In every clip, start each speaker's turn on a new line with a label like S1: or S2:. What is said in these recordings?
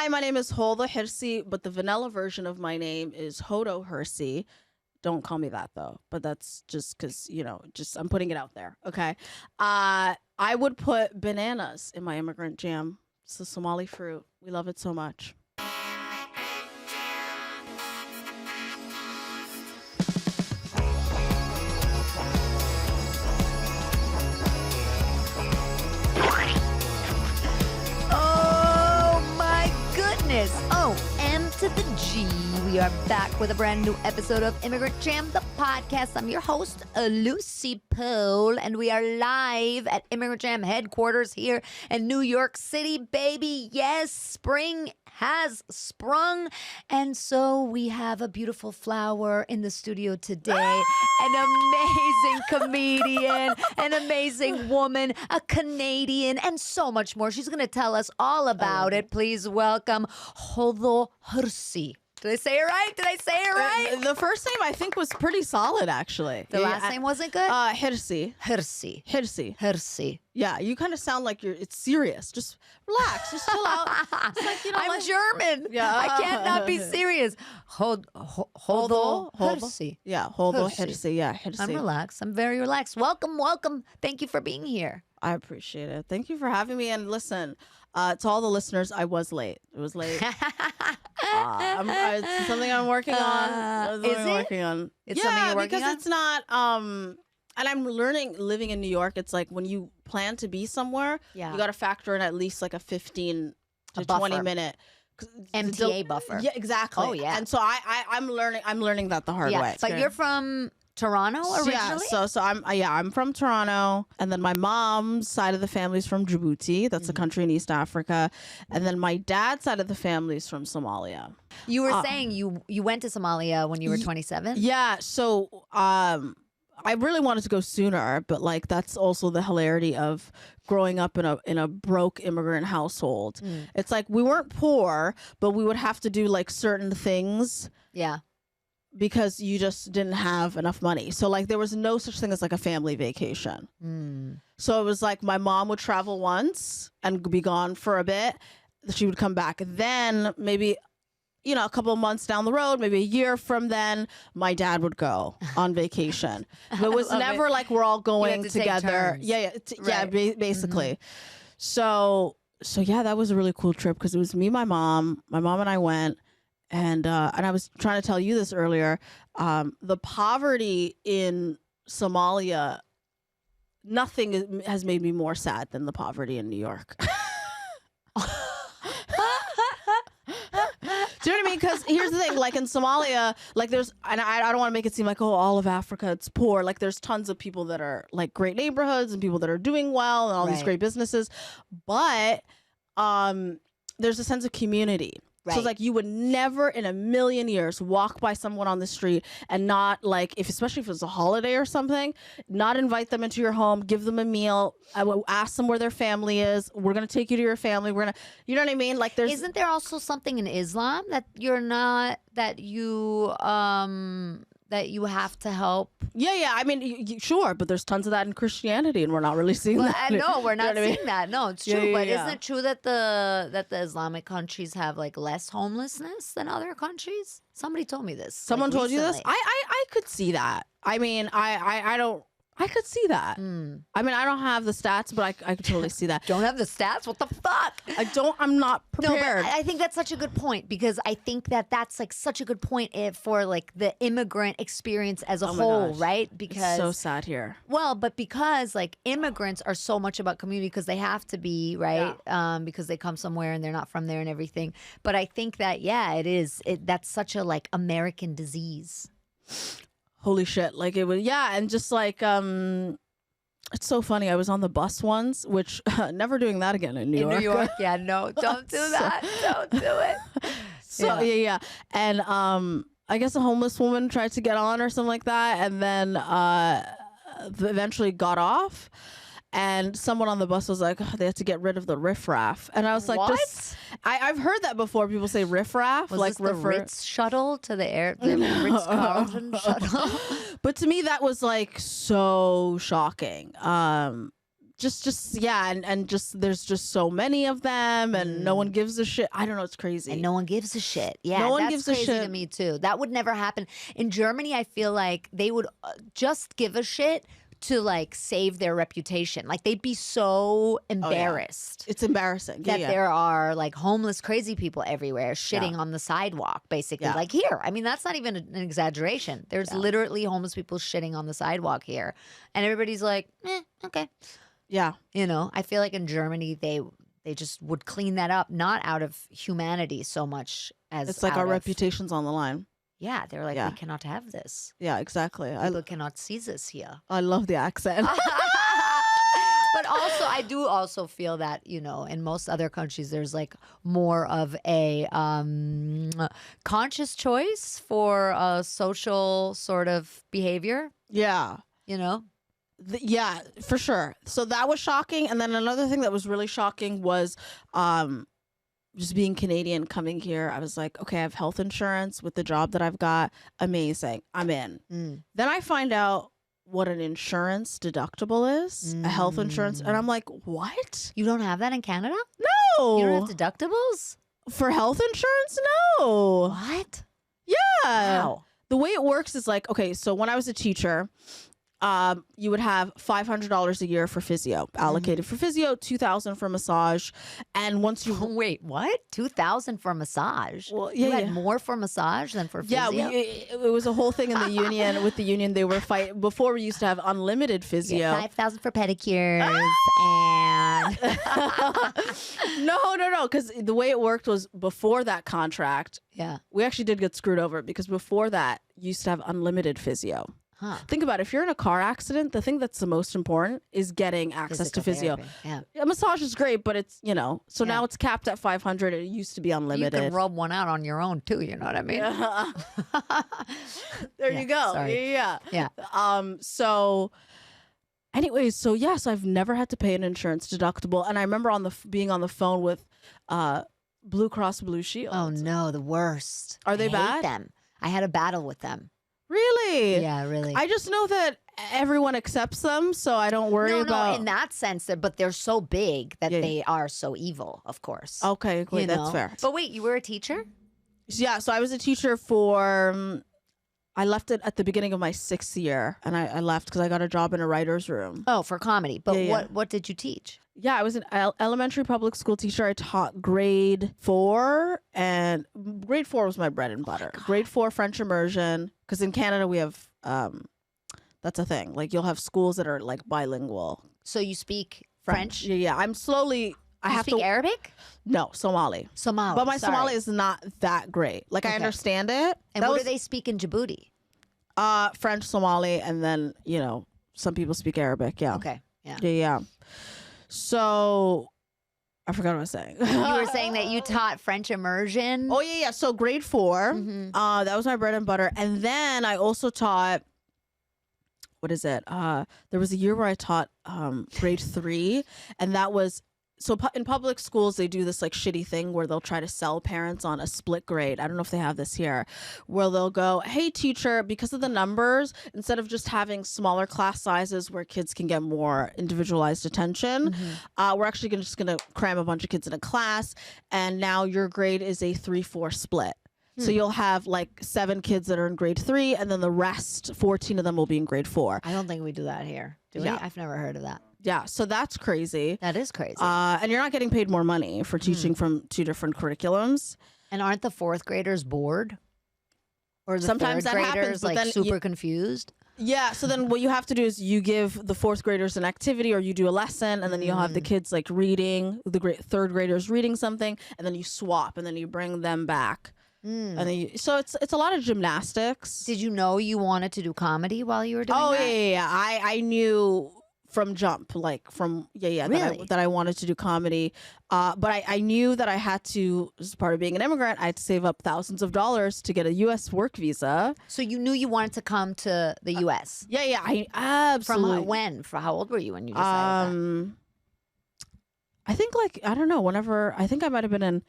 S1: Hi, my name is Hoodo Hersi, but the vanilla version of my name is Hoodo Hersi. Don't call me that though, but that's just because, just I'm putting it out there. Okay. I would put bananas in my immigrant jam. It's the Somali fruit. We love it so much.
S2: Oh, M to the G. We are back with a brand new episode of Immigrant Jam, the podcast. I'm your host, Lucy Pohl, and we are live at Immigrant Jam headquarters here in New York City, baby. Yes, spring has sprung, and so we have a beautiful flower in the studio today, an amazing comedian, an amazing woman, a Canadian, and so much more. She's going to tell us all about it. Please welcome Hoodo Hersi. Did I say it right? Did I say it right?
S1: The first name I think was pretty solid, actually.
S2: The last name wasn't good?
S1: Hersi.
S2: Hersi.
S1: Hersi.
S2: Hersi.
S1: Yeah, you kind of sound like it's serious. Just relax. Just chill out. It's like,
S2: I'm German.
S1: Yeah.
S2: I can't not be serious. Hoodo Hersi.
S1: Yeah, Hoodo Hersi. Yeah, Hersi.
S2: I'm relaxed. I'm very relaxed. Welcome, welcome. Thank you for being here.
S1: I appreciate it. Thank you for having me. And listen, to all the listeners, I was late. It was late. It's something I'm working on.
S2: Is it?
S1: Working on.
S2: It's something you're working on?
S1: Because it's not. And I'm learning living in New York. It's like when you plan to be somewhere, you got to factor in at least like a 15 to 20 minute
S2: MTA buffer.
S1: Yeah, exactly.
S2: Oh yeah.
S1: And so I'm learning that the hard way.
S2: But you're from Toronto originally?
S1: Yeah, so I'm from Toronto, and then my mom's side of the family is from Djibouti. That's a country in East Africa, and then my dad's side of the family is from Somalia.
S2: You were saying you went to Somalia when you were 27?
S1: Yeah, so I really wanted to go sooner, but like that's also the hilarity of growing up in a broke immigrant household. It's like we weren't poor, but we would have to do like certain things.
S2: Yeah.
S1: Because you just didn't have enough money. So like there was no such thing as like a family vacation. So it was like my mom would travel once and be gone for a bit. She would come back. Then maybe, a couple of months down the road, maybe a year from then, my dad would go on vacation. But it was never like we're all going together. Yeah, basically. So yeah, that was a really cool trip because it was me, my mom and I went. And I was trying to tell you this earlier. The poverty in Somalia, nothing has made me more sad than the poverty in New York. Do you know what I mean? Because here's the thing, like in Somalia, like there's, and I don't want to make it seem like, oh, all of Africa, it's poor. Like there's tons of people that are like great neighborhoods and people that are doing well and all these great businesses. But there's a sense of community. Right. So it's like you would never in a million years walk by someone on the street and not like, especially if it's a holiday or something, not invite them into your home, give them a meal, ask them where their family is. We're going to take you to your family. We're going to, you know what I mean? Like
S2: Isn't there also something in Islam that you're not, that you have to help?
S1: Yeah. I mean, sure, but there's tons of that in Christianity, and we're not really seeing that.
S2: No, we're not seeing that. No, it's true. But isn't it true that the Islamic countries have like less homelessness than other countries? Somebody told me this.
S1: Someone told you this? I could see that. I mean, I could see that. I mean, I don't have the stats, but I could totally see that.
S2: Don't have the stats? What the fuck?
S1: I'm not prepared.
S2: No, but I think that's such a good point, because I think that's like such a good point for like the immigrant experience as a whole, right? Because
S1: it's so sad here.
S2: Well, but because like immigrants are so much about community because they have to be, right? Yeah. Because they come somewhere and they're not from there and everything. But I think that, that's such a like American disease.
S1: Holy shit. Like it was, and just like, it's so funny. I was on the bus once, which never doing that again in New York.
S2: In New York, yeah, no, don't do that. Don't do it.
S1: So, yeah. And I guess a homeless woman tried to get on or something like that, and then eventually got off. And someone on the bus was like, they had to get rid of the riffraff. And I was like,
S2: what?
S1: I've heard that before. People say riffraff.
S2: Was
S1: like
S2: this the Ritz shuttle to the Ritz-Carlton shuttle?
S1: But to me, that was like so shocking. just yeah, and just there's just so many of them, and no one gives a shit. I don't know, it's crazy.
S2: And no one gives a shit. Yeah,
S1: No one
S2: that's
S1: gives a
S2: crazy
S1: shit.
S2: to me too. That would never happen in Germany. I feel like they would just give a shit to like save their reputation. Like they'd be so embarrassed.
S1: It's embarrassing
S2: That there are like homeless, crazy people everywhere shitting on the sidewalk, basically.
S1: Yeah.
S2: Like here. I mean, that's not even an exaggeration. There's literally homeless people shitting on the sidewalk here. And everybody's like, okay.
S1: Yeah.
S2: You know, I feel like in Germany, they just would clean that up, not out of humanity so much as
S1: It's like
S2: out
S1: our
S2: of,
S1: reputation's on the line.
S2: Yeah, they're like,
S1: Yeah.
S2: we cannot have this.
S1: Yeah, exactly.
S2: People cannot see this here.
S1: I love the accent.
S2: But also, I do also feel that, you know, in most other countries, there's like more of a conscious choice for social sort of behavior,
S1: Yeah.
S2: you know?
S1: Yeah, for sure. So that was shocking. And then another thing that was really shocking was just being Canadian coming here. I was like, okay, I have health insurance with the job that I've got. Amazing. I'm in. Then I find out what an insurance deductible is, a health insurance. And I'm like, what?
S2: You don't have that in Canada?
S1: No.
S2: You don't have deductibles?
S1: For health insurance? No.
S2: What?
S1: Yeah.
S2: Wow.
S1: The way it works is like, okay, so when I was a teacher, you would have $500 a year for physio, allocated for physio, $2,000 for massage, and once you
S2: Wait, what? 2,000 for massage?
S1: Well,
S2: You
S1: yeah,
S2: had
S1: yeah.
S2: more for massage than for physio?
S1: Yeah, it was a whole thing in the union. With the union, they were fight. Before we used to have unlimited physio.
S2: Yeah, 5,000 for pedicures and
S1: No, because the way it worked was before that contract,
S2: yeah.
S1: we actually did get screwed over because before that, you used to have unlimited physio.
S2: Huh.
S1: Think about it. If you're in a car accident, the thing that's the most important is getting access to
S2: Physical
S1: physio.
S2: therapy. Yeah.
S1: A massage is great, but it's, so
S2: Yeah.
S1: now it's capped at 500. It used to be
S2: You
S1: unlimited.
S2: can rub one out on your own too, you know what I mean?
S1: Yeah. There
S2: Yeah,
S1: you go.
S2: sorry.
S1: Yeah.
S2: Yeah.
S1: So anyways, so yes, I've never had to pay an insurance deductible. And I remember being on the phone with Blue Cross Blue Shield.
S2: Oh no, the worst.
S1: Are they
S2: I hate
S1: bad?
S2: them. I had a battle with them.
S1: Really?
S2: Yeah, really.
S1: I just know that everyone accepts them, so I don't worry about.
S2: No, in that sense, but they're so big that
S1: Yeah.
S2: they are so evil, of course.
S1: Okay, great,
S2: You
S1: that's
S2: know?
S1: fair.
S2: But wait, you were a teacher?
S1: Yeah, so I was a teacher for. I left it at the beginning of my 6th year, and I left because I got a job in a writer's room.
S2: Oh, for comedy. But
S1: Yeah.
S2: what did you teach?
S1: Yeah, I was an elementary public school teacher. I taught grade 4, and grade 4 was my bread and butter. Grade 4 French immersion, because in Canada we have that's a thing. Like you'll have schools that are like bilingual.
S2: So you speak French?
S1: Yeah. I'm slowly. I
S2: You
S1: have
S2: speak
S1: to.
S2: Arabic?
S1: No, Somali.
S2: Somali.
S1: But my
S2: sorry.
S1: Somali is not that great. Like I
S2: Okay.
S1: understand it.
S2: And
S1: That
S2: what
S1: was,
S2: do they speak in Djibouti?
S1: French, Somali, and then some people speak Arabic. Yeah.
S2: Okay. Yeah.
S1: Yeah. So I forgot what I was saying.
S2: You were saying that you taught French immersion.
S1: Oh yeah. So grade 4,
S2: Mhm.
S1: that was my bread and butter, and then I also taught. What is it? There was a year where I taught grade 3, and that was in public schools they do this like shitty thing where they'll try to sell parents on a split grade. I don't know if they have this here, where they'll go, "Hey teacher, because of the numbers, instead of just having smaller class sizes where kids can get more individualized attention, we're actually just gonna cram a bunch of kids in a class, and now your grade is a 3-4 split." So you'll have like 7 kids that are in grade 3, and then the rest, 14 of them will be in grade 4.
S2: I don't think we do that here. Do we?
S1: Yeah.
S2: I've never heard of that.
S1: Yeah, so that's crazy.
S2: That is crazy.
S1: And you're not getting paid more money for teaching from 2 different curriculums.
S2: And aren't the 4th graders bored? Or the
S1: Sometimes
S2: 3rd
S1: that happens,
S2: graders
S1: but
S2: like
S1: then
S2: super confused?
S1: Yeah, so then what you have to do is you give the 4th graders an activity or you do a lesson, and then you'll have the kids like reading, the 3rd graders reading something, and then you swap, and then you bring them back. And then so it's a lot of gymnastics.
S2: Did you know you wanted to do comedy while you were doing
S1: Oh
S2: that?
S1: yeah. I knew from jump, like from
S2: Really?
S1: that I wanted to do comedy. But I knew that I had to, as part of being an immigrant, I had to save up thousands of dollars to get a U.S. work visa.
S2: So you knew you wanted to come to the U.S.
S1: Yeah, I
S2: From
S1: absolutely.
S2: when? For how old were you when you decided that?
S1: I think I don't know. Whenever I think I might have been in.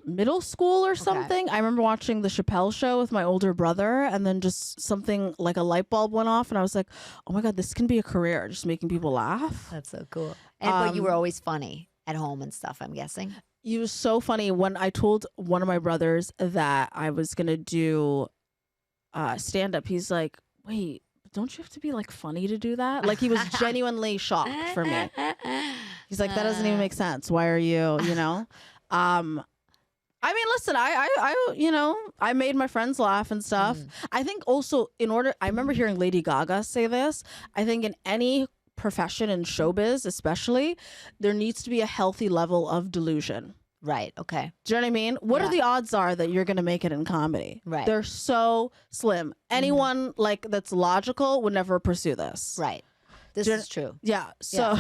S1: middle school or something. I remember watching the Chappelle Show with my older brother, and then just something like a light bulb went off, and I was like, oh my God, this can be a career, just making people laugh.
S2: That's so cool. But you were always funny at home and stuff, I'm guessing.
S1: It was so funny when I told one of my brothers that I was going to do stand-up. He's like, wait, don't you have to be like funny to do that? Like he was genuinely shocked for me. He's like, that doesn't even make sense. Why are you, you know? I mean, listen, I made my friends laugh and stuff. I think also I remember hearing Lady Gaga say this. I think in any profession in showbiz, especially, there needs to be a healthy level of delusion.
S2: Right. Okay.
S1: Do you know what I mean? What are the odds are that you're going to make it in comedy?
S2: Right.
S1: They're so slim. Anyone like that's logical would never pursue this.
S2: Right. This is true.
S1: Yeah. So,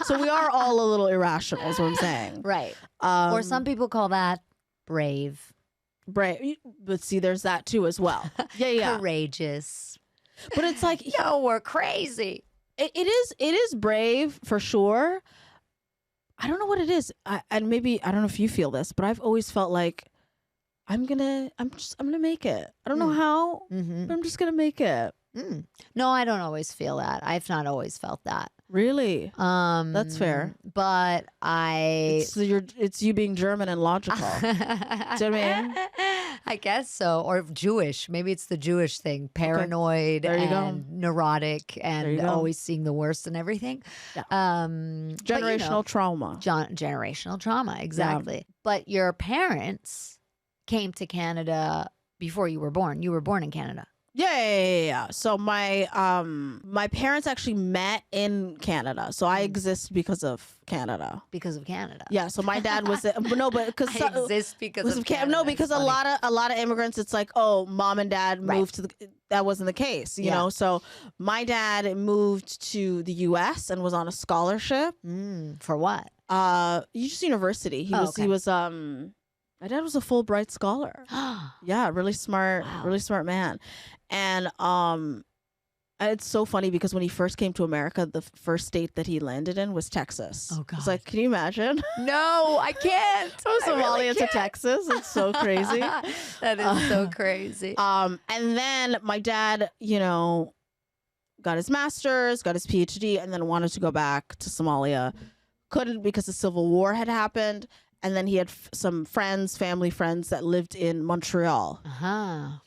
S1: so we are all a little irrational is what I'm saying.
S2: Right. Or some people call that brave.
S1: Brave. But see, there's that too as well. Yeah.
S2: Courageous.
S1: But it's like,
S2: yo, we're crazy.
S1: It is brave for sure. I don't know what it is. And maybe, I don't know if you feel this, but I've always felt like I'm gonna make it. I don't know how, but I'm just gonna make it.
S2: No, I don't always feel that. I've not always felt that.
S1: Really? That's fair.
S2: But
S1: it's you being German and logical. Do you know what I mean?
S2: I guess so. Or Jewish. Maybe it's the Jewish thing. Paranoid and neurotic and always seeing the worst in everything.
S1: Yeah. Generational trauma.
S2: Generational trauma, exactly. Yeah. But your parents came to Canada before you were born. You were born in Canada.
S1: Yeah. So my parents actually met in Canada. So I exist because of Canada.
S2: Because of Canada.
S1: Yeah. So my dad was because
S2: I exist because of Canada.
S1: No, because a lot of immigrants, it's like, oh, mom and dad moved to that wasn't the case, you know. So my dad moved to the U.S. and was on a scholarship.
S2: For what?
S1: Just university. He was my dad was a Fulbright scholar. Yeah, really smart man. And it's so funny because when he first came to America, the first state that he landed in was Texas. Oh God! It's like, can you imagine?
S2: No, I can't.
S1: From Somalia to Texas. It's so crazy.
S2: That is so crazy.
S1: And then my dad, got his master's, got his PhD, and then wanted to go back to Somalia. Couldn't because the civil war had happened. And then he had some family friends that lived in Montreal.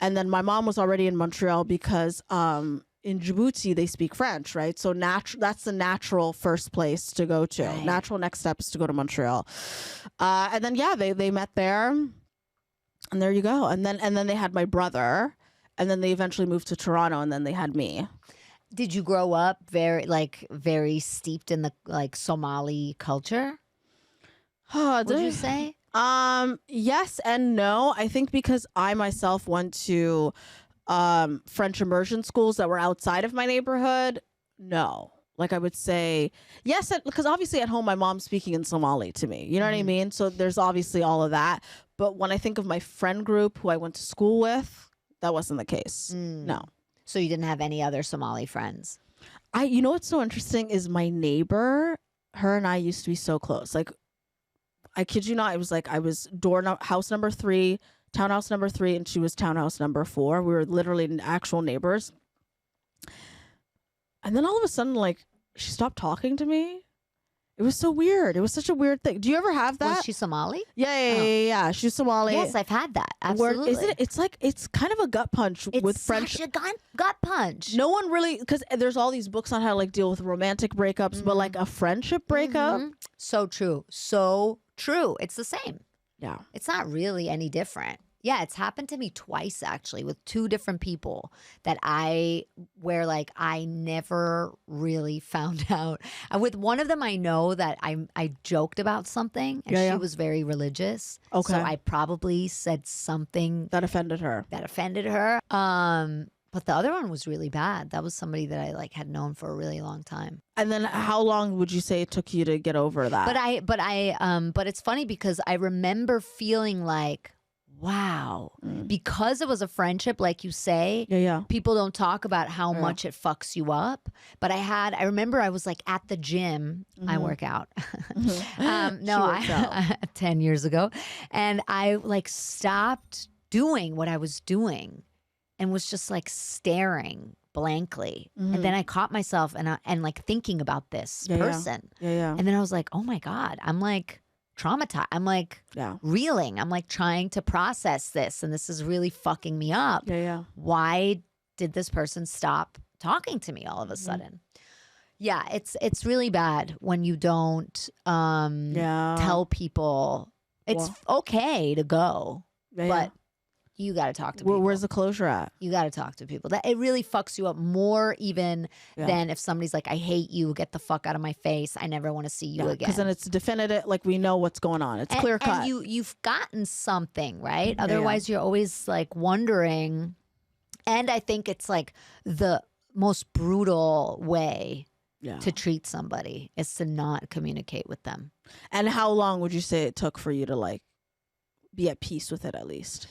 S1: And then my mom was already in Montreal because in Djibouti, they speak French, right? So that's the natural first place to go to. Right. Natural next step is to go to Montreal. And then, they met there. And there you go. And then they had my brother. And then they eventually moved to Toronto. And then they had me.
S2: Did you grow up very steeped in the Somali culture? Would you say?
S1: Yes and no. I think because I myself went to French immersion schools that were outside of my neighborhood. No. Like I would say yes, because obviously at home my mom's speaking in Somali to me. You know what I mean? So there's obviously all of that. But when I think of my friend group who I went to school with, that wasn't the case. No.
S2: So you didn't have any other Somali friends?
S1: You know what's so interesting is my neighbor, her and I used to be so close. Like, I kid you not, it was like I was house number 3, townhouse number 3, and she was townhouse number 4. We were literally actual neighbors. And then all of a sudden, like, she stopped talking to me. It was so weird. It was such a weird thing. Do you ever have that?
S2: Was she Somali?
S1: Yeah. She's Somali.
S2: Yes, I've had that. Absolutely.
S1: Isn't it? It's kind of a gut punch with French.
S2: It's such a gut punch.
S1: No one really, because there's all these books on how to like deal with romantic breakups, but like a friendship breakup.
S2: So true. So true. It's the same.
S1: Yeah.
S2: It's not really any different. Yeah, it's happened to me twice actually with 2 different people where I never really found out. And with one of them, I know that I joked about something and she was very religious. Okay. So I probably said something
S1: that offended her.
S2: But the other one was really bad. That was somebody that I had known for a really long time.
S1: And then how long would you say it took you to get over that?
S2: But it's funny because I remember feeling like, Wow. Because it was a friendship, like you say,
S1: Yeah.
S2: people don't talk about how much it fucks you up. But I remember I was like at the gym. I work out. No,
S1: She works out.
S2: 10 years ago. And I like stopped doing what I was doing and was just like staring blankly. And then I caught myself and like thinking about this person.
S1: Yeah.
S2: And then I was like, oh my God, I'm like traumatized. I'm like reeling. I'm like trying to process this. And this is really fucking me up.
S1: Yeah.
S2: Why did this person stop talking to me all of a sudden? Yeah, it's really bad when you don't tell people it's okay to go. But you got to talk to people.
S1: Where's the closure at?
S2: You got to talk to people. That it really fucks you up more even than if somebody's like, I hate you, get the fuck out of my face. I never want to see you again.
S1: Because then it's definitive, like we know what's going on. It's clear cut.
S2: And you've gotten something, right? Otherwise, you're always like wondering. And I think it's like the most brutal way to treat somebody is to not communicate with them.
S1: And how long would you say it took for you to like be at peace with it at least?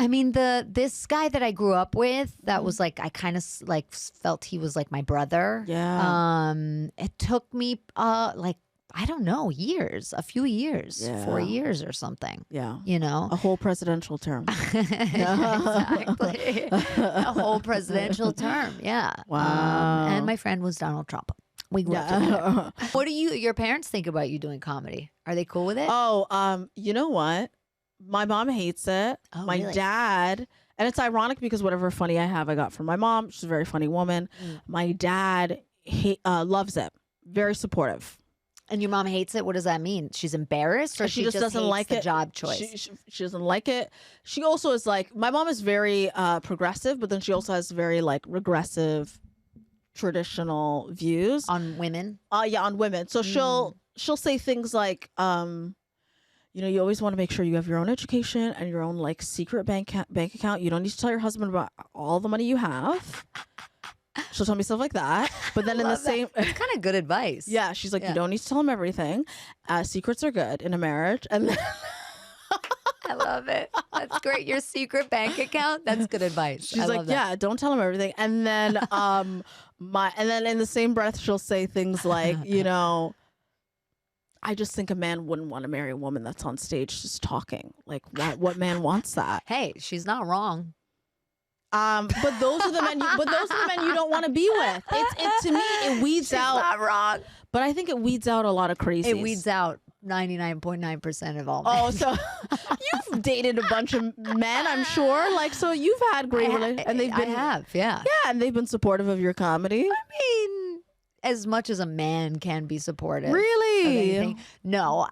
S2: I mean, this guy that I grew up with, that was like, I kind of like felt he was like my brother.
S1: Yeah.
S2: It took me like, I don't know, years, a few years, 4 years or something.
S1: Yeah.
S2: You know?
S1: A whole presidential term.
S2: Exactly. A whole presidential term. Yeah.
S1: Wow.
S2: And my friend was Donald Trump. We grew up together. What do your parents think about you doing comedy? Are they cool with it?
S1: Oh, you know what? My mom hates it.
S2: Oh,
S1: my
S2: really?
S1: dad, and it's ironic because whatever funny I have, I got from my mom. She's a very funny woman. My dad loves it. Very supportive.
S2: And your mom hates it? What does that mean? She's embarrassed, or
S1: She just doesn't
S2: hates
S1: like
S2: the
S1: it.
S2: job choice?
S1: She doesn't like it. She also is like, my mom is very progressive, but then she also has very like regressive, traditional views
S2: On women?
S1: on women. So she'll say things like, you know, you always want to make sure you have your own education and your own like secret bank account. You don't need to tell your husband about all the money you have. She'll tell me stuff like that. But then in the same,
S2: It's kind of good advice.
S1: yeah, she's like, you don't need to tell him everything. Secrets are good in a marriage. And then
S2: I love it. That's great. Your secret bank account? That's good advice.
S1: she's like, yeah, don't tell him everything. And then and then in the same breath, she'll say things like, you know, I just think a man wouldn't want to marry a woman that's on stage just talking. Like, what man wants that?
S2: Hey, she's not wrong.
S1: But those are the men. You don't want to be with. It's to me, it weeds
S2: She's
S1: out.
S2: not wrong.
S1: But I think it weeds out a lot of crazies.
S2: It weeds out 99.9% of all men.
S1: Oh, so you've dated a bunch of men, I'm sure. Like, so you've had great relationships, and they've been.
S2: I have, yeah.
S1: Yeah, and they've been supportive of your comedy.
S2: I mean, as much as a man can be supportive.
S1: Really?
S2: Of anything. No,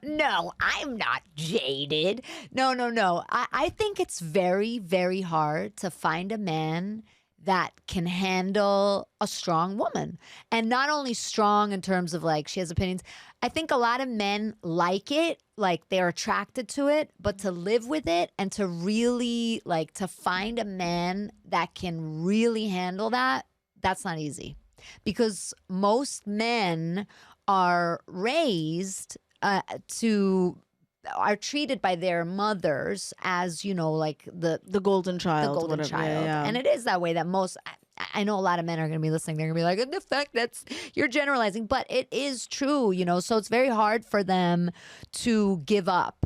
S2: no, I'm not jaded. No. I think it's very, very hard to find a man that can handle a strong woman. And not only strong in terms of like she has opinions. I think a lot of men like it, like they're attracted to it, but to live with it and to really like to find a man that can really handle that, that's not easy. Because most men are raised are treated by their mothers as, you know, like the
S1: golden child.
S2: The golden
S1: whatever.
S2: child.
S1: Yeah.
S2: And it is that way that most, I know a lot of men are going to be listening. They're going to be like, in fact, you're generalizing. But it is true, you know. So it's very hard for them to give up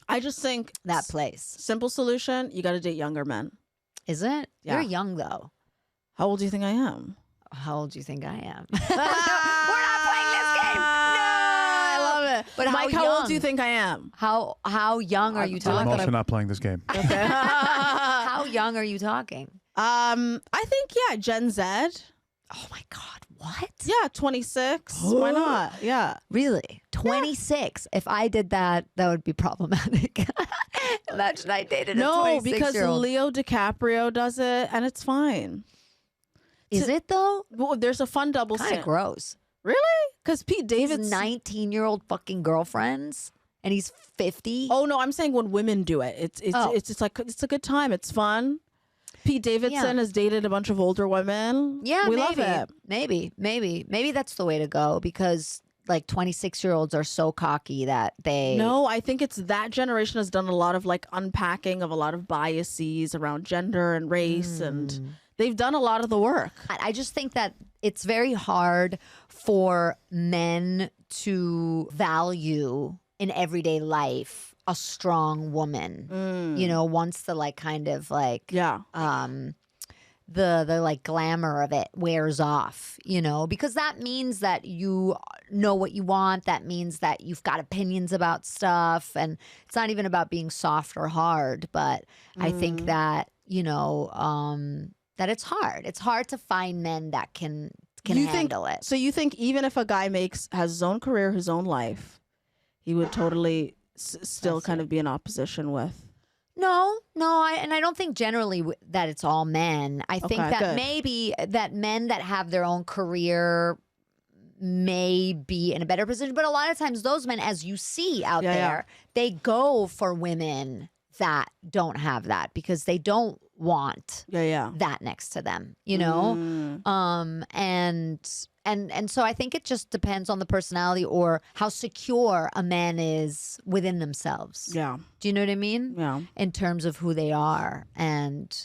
S1: I just think
S2: that place.
S1: Simple solution, you got to date younger men.
S2: Is it?
S1: Yeah.
S2: You're young, though.
S1: How old do you think I am?
S2: How old do you think I am? We're not playing this game. No,
S1: I love it.
S2: But
S1: Mike, how old do you think I am?
S2: How young are you
S3: I'm
S2: talking?
S3: also not playing this game.
S1: Okay.
S2: How young are you talking?
S1: I think Gen Z.
S2: Oh my God, what?
S1: Yeah, 26. Why not? Yeah.
S2: Really? 26. If I did that, that would be problematic. Imagine I dated a 26-year-old.
S1: No, because Leo DiCaprio does it, and it's fine.
S2: Is it though?
S1: Well, there's a fun double
S2: Kind
S1: sin.
S2: of gross.
S1: Really? Because Pete Davidson.
S2: 19-year-old fucking girlfriends, and he's 50.
S1: Oh no, I'm saying when women do it, it's like it's a good time. It's fun. Pete Davidson has dated a bunch of older women.
S2: Yeah,
S1: we
S2: maybe.
S1: love it.
S2: Maybe that's the way to go because like 26-year-olds are so cocky that they.
S1: No, I think it's that generation has done a lot of like unpacking of a lot of biases around gender and race, and they've done a lot of the work.
S2: I just think that it's very hard for men to value in everyday life a strong woman. You know, once the like kind of like the like glamour of it wears off, you know, because that means that you know what you want. That means that you've got opinions about stuff, and it's not even about being soft or hard. But I think that, you know, that it's hard. It's hard to find men that can handle it.
S1: So you think even if a guy has his own career, his own life, he would totally still kind of be in opposition with?
S2: No, I don't think generally that it's all men. I think that maybe that men that have their own career may be in a better position. But a lot of times those men, as you see out there, they go for women that don't have that because they don't want that next to them, you know? And so I think it just depends on the personality or how secure a man is within themselves.
S1: Yeah.
S2: Do you know what I mean?
S1: Yeah.
S2: In terms of who they are and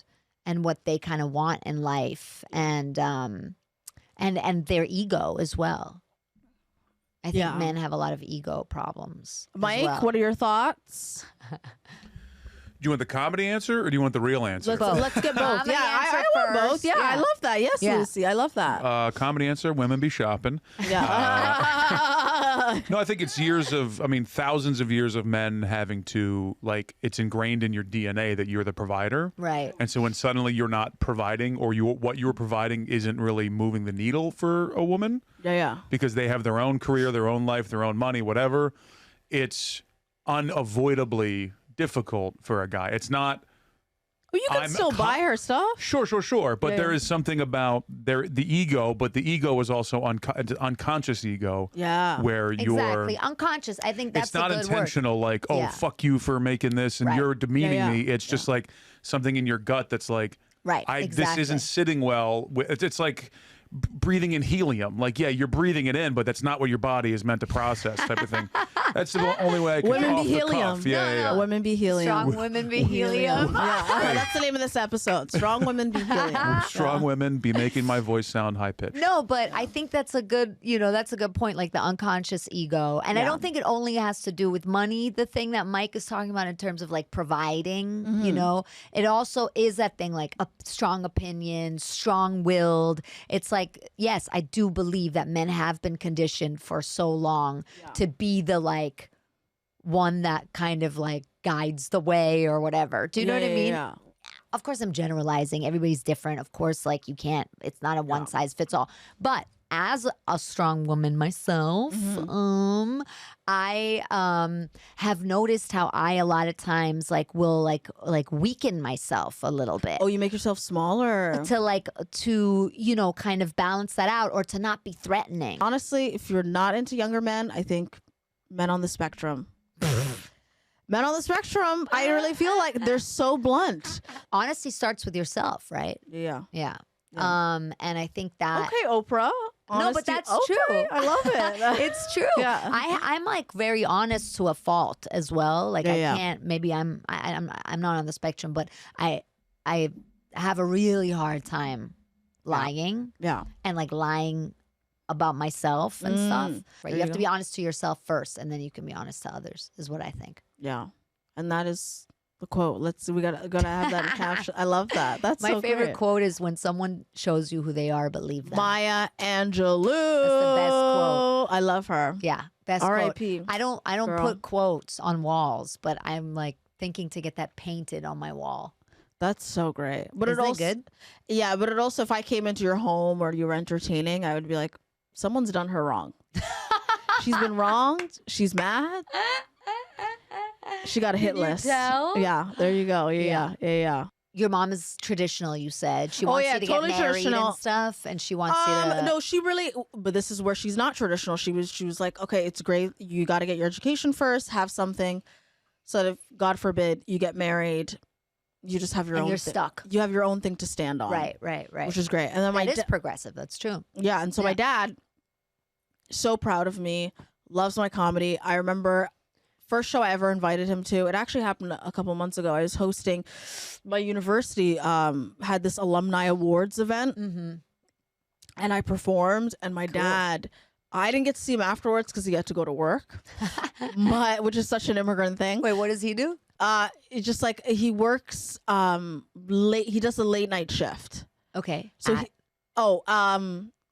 S2: what they kind of want in life and their ego as well. I think men have a lot of ego problems.
S1: Mike, what are your thoughts?
S3: Do you want the comedy answer or do you want the real answer?
S1: Let's get both.
S2: Comedy
S1: I want both. Yeah, I love that. Yes, Lucy, I love that.
S3: Comedy answer, women be shopping.
S1: Yeah.
S3: No, I think it's thousands of years of men having to, like, it's ingrained in your DNA that you're the provider.
S2: Right.
S3: And so when suddenly you're not providing or what you're providing isn't really moving the needle for a woman.
S1: Yeah.
S3: Because they have their own career, their own life, their own money, whatever. It's unavoidably difficult for a guy. It's not.
S1: Well, you can still buy her stuff.
S3: Sure. But there is something about the ego, but the ego is also unconscious ego.
S1: Yeah.
S3: Where
S2: exactly. Unconscious. I think that's
S3: it's not
S2: a good
S3: intentional,
S2: word.
S3: like, fuck you for making this and you're demeaning me. It's just like something in your gut that's like, this isn't sitting well. It's like breathing in helium. Like, you're breathing it in, but that's not what your body is meant to process, type of thing. That's the only way I can
S1: Women
S3: off
S1: be
S3: the
S1: helium.
S3: cuff. Yeah.
S1: Women be helium.
S2: Strong women be helium.
S1: Yeah. That's the name of this episode. Strong women be helium.
S3: Strong women be making my voice sound high pitched.
S2: No, but I think that's a good, that's a good point, like the unconscious ego. And I don't think it only has to do with money. The thing that Mike is talking about in terms of like providing, it also is that thing like a strong opinion, strong-willed. It's like, yes, I do believe that men have been conditioned for so long to be the like one that kind of like guides the way or whatever. Do you know what I mean?
S1: Yeah.
S2: Of course, I'm generalizing. Everybody's different. Of course, like it's not a one size fits all. But as a strong woman myself, I have noticed how I a lot of times like will like weaken myself a little bit.
S1: Oh, you make yourself smaller
S2: to kind of balance that out or to not be threatening.
S1: Honestly, if you're not into younger men, I think men on the spectrum. Men on the spectrum, I really feel like they're so blunt.
S2: Honesty starts with yourself, right?
S1: Yeah.
S2: And I think that
S1: okay, Oprah. Honesty,
S2: no, but that's
S1: okay,
S2: true.
S1: I love it.
S2: It's true.
S1: Yeah.
S2: I'm like very honest to a fault as well. Like I can't. Maybe I'm not on the spectrum, but I have a really hard time lying.
S1: Yeah.
S2: And like lying about myself and stuff. Right. You have to be honest to yourself first, and then you can be honest to others. Is what I think.
S1: Yeah, and that is the quote. Let's see. We gotta have that in caption. I love that. That's
S2: my
S1: so
S2: favorite
S1: great.
S2: Quote is when someone shows you who they are, believe them.
S1: Maya Angelou.
S2: That's the best quote.
S1: I love her.
S2: Yeah, best
S1: R.I.P.
S2: quote. I don't
S1: girl.
S2: put quotes on walls, but I'm like thinking to get that painted on my wall.
S1: That's so great. But
S2: Isn't it good?
S1: Yeah, but it also, if I came into your home or you were entertaining, I would be like, someone's done her wrong. She's been wronged. She's mad. She got a hit list.
S2: Tell?
S1: Yeah, there you go. Yeah.
S2: Your mom is traditional, you said. She wants you to
S1: totally
S2: get married
S1: traditional.
S2: and stuff, and she wants you to...
S1: No, she really... But this is where she's not traditional. She was like, okay, it's great. You got to get your education first, have something. So that if, God forbid, you get married, you just have your
S2: and
S1: own
S2: you're
S1: thing.
S2: stuck.
S1: You have your own thing to stand on.
S2: Right.
S1: Which is great. And then
S2: That is progressive. That's true.
S1: Yeah, and so my dad... so proud of me, loves my comedy. I remember first show I ever invited him to. It actually happened a couple months ago. I was hosting my university had this alumni awards event, and I performed. And my dad, I didn't get to see him afterwards because he had to go to work, which is such an immigrant thing.
S2: Wait, what does he do?
S1: It's just like he works late. He does a late night shift.
S2: Okay.
S1: So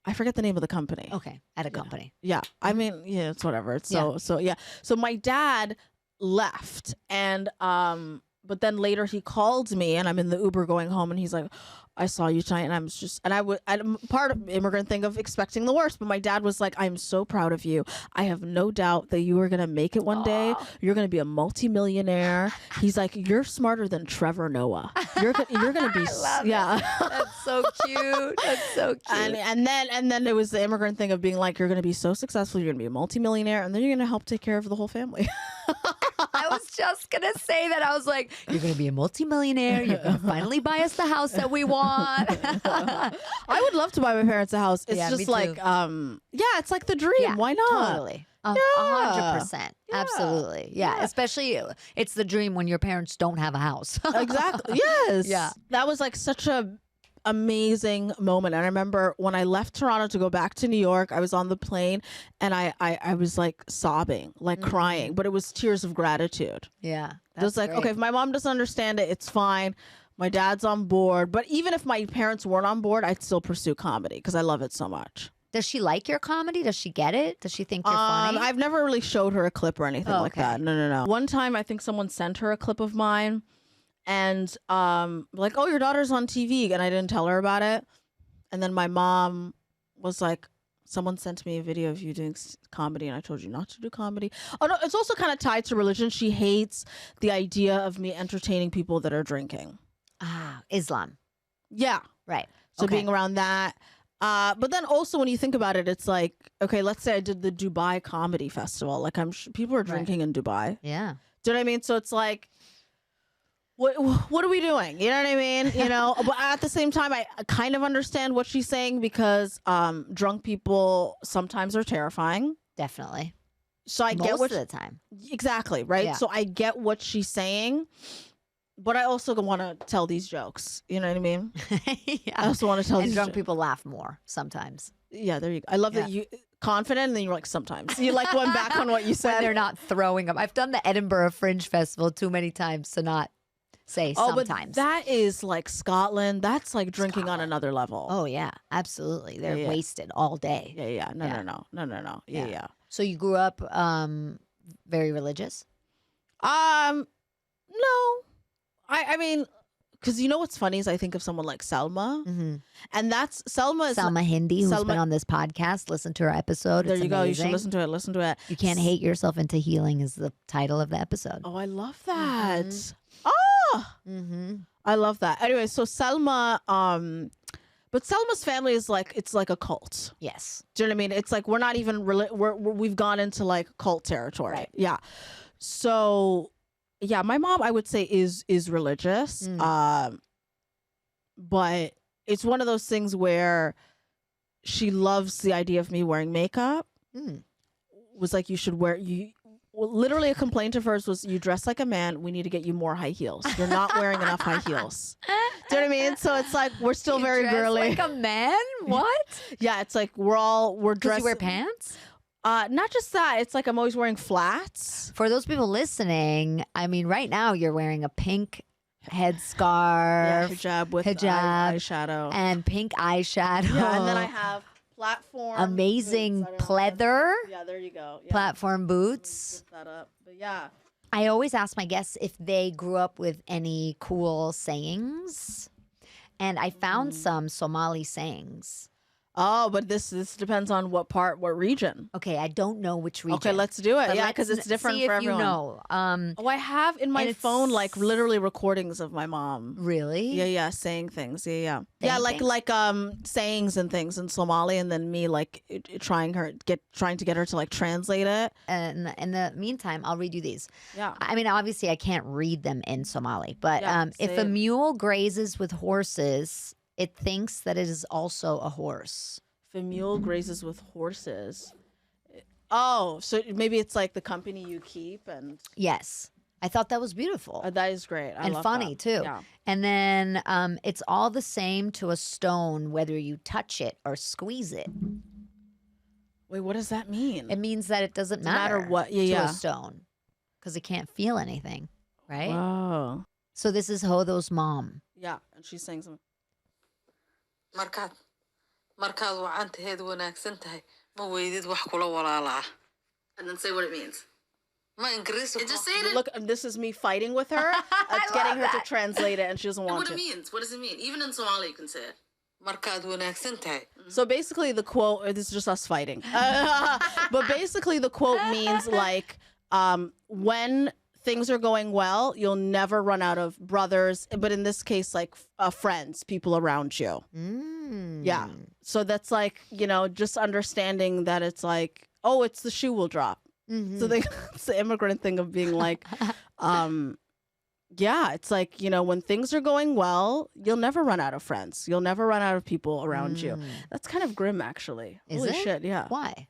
S1: I forget the name of the company.
S2: Okay, at a company.
S1: Yeah, I mean, yeah, it's whatever. It's so yeah. So my dad left, and but then later he called me, and I'm in the Uber going home, and he's like, I saw you tonight, and I'm part of immigrant thing of expecting the worst, but my dad was like, I'm so proud of you. I have no doubt that you are going to make it one day. You're going to be a multimillionaire. He's like, you're smarter than Trevor Noah. You're going to be,
S2: That's so cute. That's so cute.
S1: And then it was the immigrant thing of being like, you're going to be so successful. You're going to be a multimillionaire, and then you're going to help take care of the whole family.
S2: I was just going to say that. I was like, you're going to be a multimillionaire. You're going to finally buy us the house that we want.
S1: I would love to buy my parents a house. It's just like, it's like the dream.
S2: Yeah,
S1: why not?
S2: Totally. 100%. Absolutely. Yeah. Especially it's the dream when your parents don't have a house.
S1: Exactly. Yes.
S2: Yeah.
S1: That was like such a amazing moment. And I remember when I left Toronto to go back to New York, I was on the plane and I was like sobbing, like crying, but it was tears of gratitude.
S2: Yeah.
S1: It was like, okay, if my mom doesn't understand it, it's fine. My dad's on board. But even if my parents weren't on board, I'd still pursue comedy because I love it so much.
S2: Does she like your comedy? Does she get it? Does she think you're funny?
S1: I've never really showed her a clip or anything like that. No. One time I think someone sent her a clip of mine and like, oh, your daughter's on TV, and I didn't tell her about it. And then my mom was like, someone sent me a video of you doing comedy and I told you not to do comedy. Oh, no, it's also kind of tied to religion. She hates the idea of me entertaining people that are drinking.
S2: Islam.
S1: Yeah.
S2: Right.
S1: So being around that. But then also when you think about it, it's like, okay, let's say I did the Dubai Comedy Festival. Like people are drinking in Dubai.
S2: Yeah.
S1: Do you know what I mean? So it's like, what are we doing? You know what I mean? You know, but at the same time, I kind of understand what she's saying because drunk people sometimes are terrifying.
S2: Definitely.
S1: So I get
S2: most of the time.
S1: Exactly, right?
S2: Yeah.
S1: So I get what she's saying, but I also want to tell these jokes. You know what I mean?
S2: Yeah.
S1: I also want to tell
S2: and
S1: these
S2: drunk people laugh more sometimes.
S1: Yeah, there you go. I love that you confident and then you're like sometimes. You like went back on what you said.
S2: When they're not throwing up. I've done the Edinburgh Fringe Festival too many times to not say sometimes.
S1: But that is like Scotland. That's like drinking on another level.
S2: Oh yeah, absolutely. They're wasted all day.
S1: Yeah. No. Yeah.
S2: So you grew up very religious?
S1: No. I mean, because you know what's funny is I think of someone like Selma, and that's Selma
S2: Hindi, who's been on this podcast. Listen to her episode.
S1: There
S2: it's
S1: you go.
S2: amazing.
S1: You should listen to it. Listen to it.
S2: You can't hate yourself into healing is the title of the episode.
S1: Oh, I love that. I love that. Anyway, so Selma, but Selma's family is like, it's like a cult.
S2: Yes.
S1: Do you know what I mean? It's like we're not even we've gone into like cult territory. Right. Yeah. So, yeah, my mom I would say is religious. But it's one of those things where she loves the idea of me wearing makeup. Was like you should wear literally a complaint of hers was you dress like a man. We need to get you more high heels. You're not wearing enough high heels. Do you know what I mean? So it's like we're still very girly.
S2: Like a man? What?
S1: Yeah, it's like we're dressed.
S2: You wear pants?
S1: Not just that. It's like I'm always wearing flats.
S2: For those people listening, I mean, right now you're wearing a pink headscarf,
S1: hijab with eyeshadow,
S2: and pink eyeshadow.
S1: Yeah, and then I have platform
S2: amazing pleather.
S1: Yeah, there you go. Yeah.
S2: Platform boots.
S1: That up. But yeah.
S2: I always ask my guests if they grew up with any cool sayings. And I found some Somali sayings.
S1: Oh, but this depends on what region.
S2: Okay, I don't know which region.
S1: Okay, let's do it. Yeah, because it's different for everyone.
S2: You know.
S1: I have in my phone like literally recordings of my mom.
S2: Really?
S1: Yeah, saying things. Yeah. Like sayings and things in Somali, and then me like trying to get her to like translate it.
S2: And in the meantime, I'll read you these.
S1: Yeah.
S2: I mean, obviously, I can't read them in Somali, but if a mule grazes with horses, it thinks that it is also a horse.
S1: If a mule grazes with horses, Oh, so maybe it's like the company you keep and...
S2: Yes. I thought that was beautiful.
S1: That is great. I
S2: and
S1: love
S2: funny,
S1: that.
S2: too.
S1: Yeah.
S2: And then it's all the same to a stone, whether you touch it or squeeze it.
S1: Wait, what does that mean?
S2: It means that it doesn't matter
S1: what
S2: to a stone because it can't feel anything, right?
S1: Wow.
S2: So this is Hoodo's mom.
S1: Yeah, and she's saying something.
S4: markaad wacantaheed wanaagsan tahay ma weydid wax kula walaalaa.
S1: And then say what it means.
S4: Ma Ingiriisi
S1: Just say it. Look, this is me fighting with her. It's getting her to translate it, and she doesn't want to.
S4: What it means? What does it mean? Even in Somali, you can say it. Markaad wanaagsan tahay.
S1: So basically, the quote. This is just us fighting. But basically, the quote means like, when things are going well, you'll never run out of brothers. But in this case, like friends, people around you. Yeah. So that's like, just understanding that it's like, oh, it's the shoe will drop. So it's the immigrant thing of being like, yeah, it's like, when things are going well, you'll never run out of friends. You'll never run out of people around you. That's kind of grim, actually. Holy shit, yeah.
S2: Why?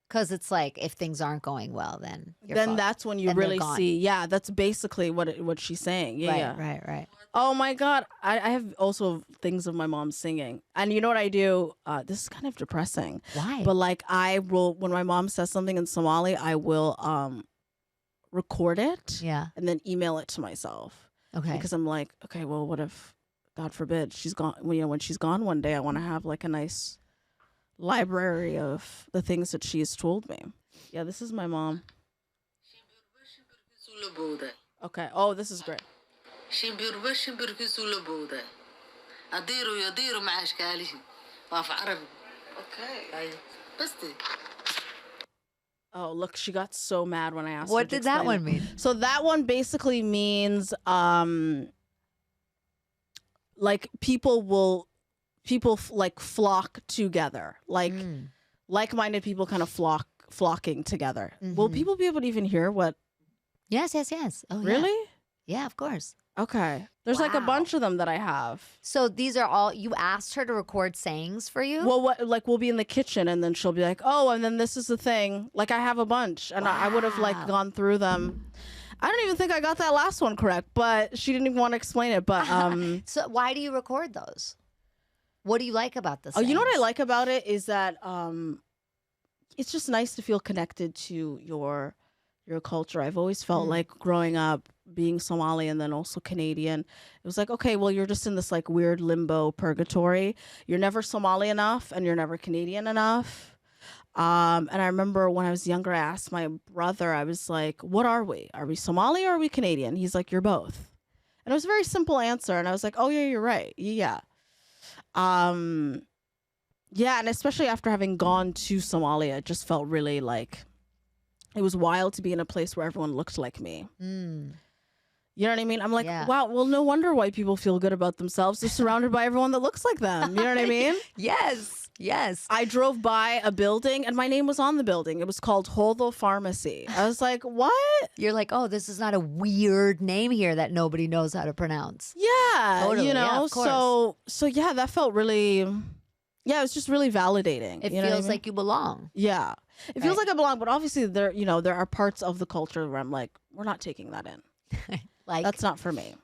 S2: Because it's like, if things aren't going well, then
S1: that's when you really see. Yeah, that's basically what she's saying. Yeah,
S2: Right.
S1: Oh my God. I have also things of my mom singing. And you know what I do? This is kind of depressing.
S2: Why?
S1: But like I will, when my mom says something in Somali, I will record it.
S2: Yeah.
S1: And then email it to myself.
S2: Okay.
S1: Because I'm like, okay, well, what if, God forbid, she's gone, when she's gone one day, I want to have like a nice library of the things that she's told me. Yeah, this is my mom. Okay. Oh, this is great.
S4: shimbirba shimbirkiisu la boodaa adiiru yadiiru maca ashkaalihi waa af carabi okay basti.
S1: Oh, look, she got so mad when I asked her.
S2: What did that one mean?
S1: So that one basically means like people like flock together. Like like-minded people kind of flocking together. Will people be able to even hear what?
S2: Yes. Oh,
S1: really?
S2: Yeah, of course.
S1: Okay. There's like a bunch of them that I have.
S2: So these are all, you asked her to record sayings for you?
S1: Well, like we'll be in the kitchen and then she'll be like, oh, and then this is the thing. Like I have a bunch and I would have like gone through them. I don't even think I got that last one correct, but she didn't even want to explain it. But
S2: so why do you record those? What do you like about this?
S1: Oh, you know what I like about it is that it's just nice to feel connected to your culture. I've always felt like growing up being Somali and then also Canadian, it was like, okay, well, you're just in this like weird limbo purgatory. You're never Somali enough and you're never Canadian enough. And I remember when I was younger, I asked my brother, I was like, what are we? Are we Somali or are we Canadian? He's like, you're both. And it was a very simple answer. And I was like, oh yeah, you're right. Yeah. Yeah. And especially after having gone to Somalia, it just felt really like, it was wild to be in a place where everyone looked like me. You know what I mean? I'm like, wow, well, no wonder white people feel good about themselves. They're surrounded by everyone that looks like them. You know what I mean?
S2: Yes.
S1: I drove by a building and my name was on the building. It was called Hoodo Pharmacy. I was like, what?
S2: You're like, oh, this is not a weird name here that nobody knows how to pronounce.
S1: Yeah.
S2: Totally.
S1: You know,
S2: yeah, of course.
S1: so yeah, that felt really, yeah, it was just really validating.
S2: It feels like you belong.
S1: Yeah. It feels like I belong, but obviously there are parts of the culture where I'm like, we're not taking that in.
S2: Like
S1: that's not for me.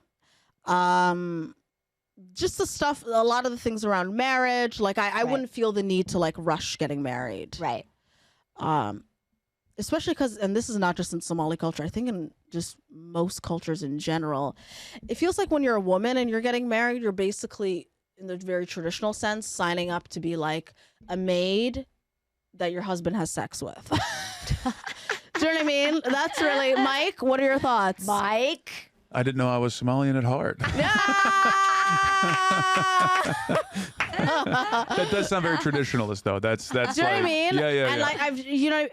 S1: Just the stuff, a lot of the things around marriage, like I wouldn't feel the need to like rush getting married.
S2: Right.
S1: Especially because, and this is not just in Somali culture, I think in just most cultures in general, it feels like when you're a woman and you're getting married, you're basically, in the very traditional sense, signing up to be like a maid that your husband has sex with. Do you know what I mean? That's really, Mike, what are your thoughts?
S2: Mike?
S3: I didn't know I was Somalian at heart. That does sound very traditionalist, though. That's. Do you know
S1: what I mean?
S3: Yeah.
S1: And like I've,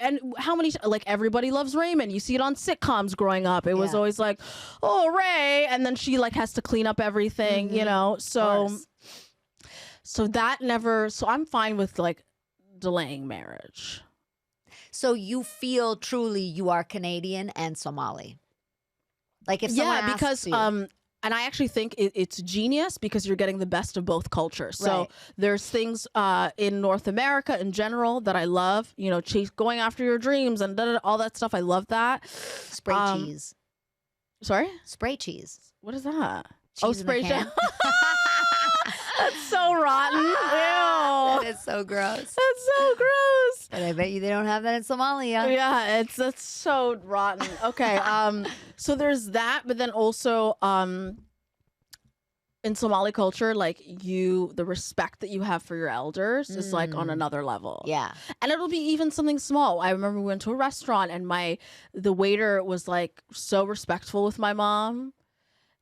S1: and how many like everybody loves Raymond. You see it on sitcoms growing up. It was always like, oh Ray, and then she like has to clean up everything, you know. So that never. So I'm fine with like delaying marriage.
S2: So you feel truly you are Canadian and Somali? Like if someone asks you.
S1: And I actually think it's genius because you're getting the best of both cultures. So there's things in North America in general that I love, you know, going after your dreams and all that stuff. I love that.
S2: Spray cheese.
S1: Sorry?
S2: Spray cheese.
S1: What is that?
S2: Cheese
S1: spray cheese. That's so rotten. Ew.
S2: That is so gross.
S1: That's so gross.
S2: But I bet you they don't have that in Somalia.
S1: Yeah, that's so rotten. Okay, so there's that, but then also in Somali culture, like the respect that you have for your elders is like on another level.
S2: Yeah.
S1: And it'll be even something small. I remember we went to a restaurant and the waiter was like so respectful with my mom.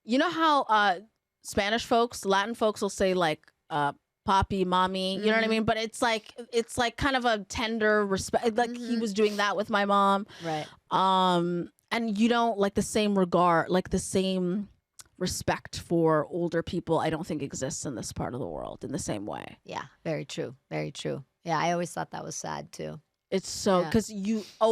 S1: You know how Spanish folks, Latin folks will say like papi, mommy, you know what I mean? But it's like kind of a tender respect. Like he was doing that with my mom.
S2: Right.
S1: And you don't like the same regard, like the same respect for older people, I don't think exists in this part of the world in the same way.
S2: Yeah, very true. Very true. Yeah, I always thought that was sad too.
S1: It's so, because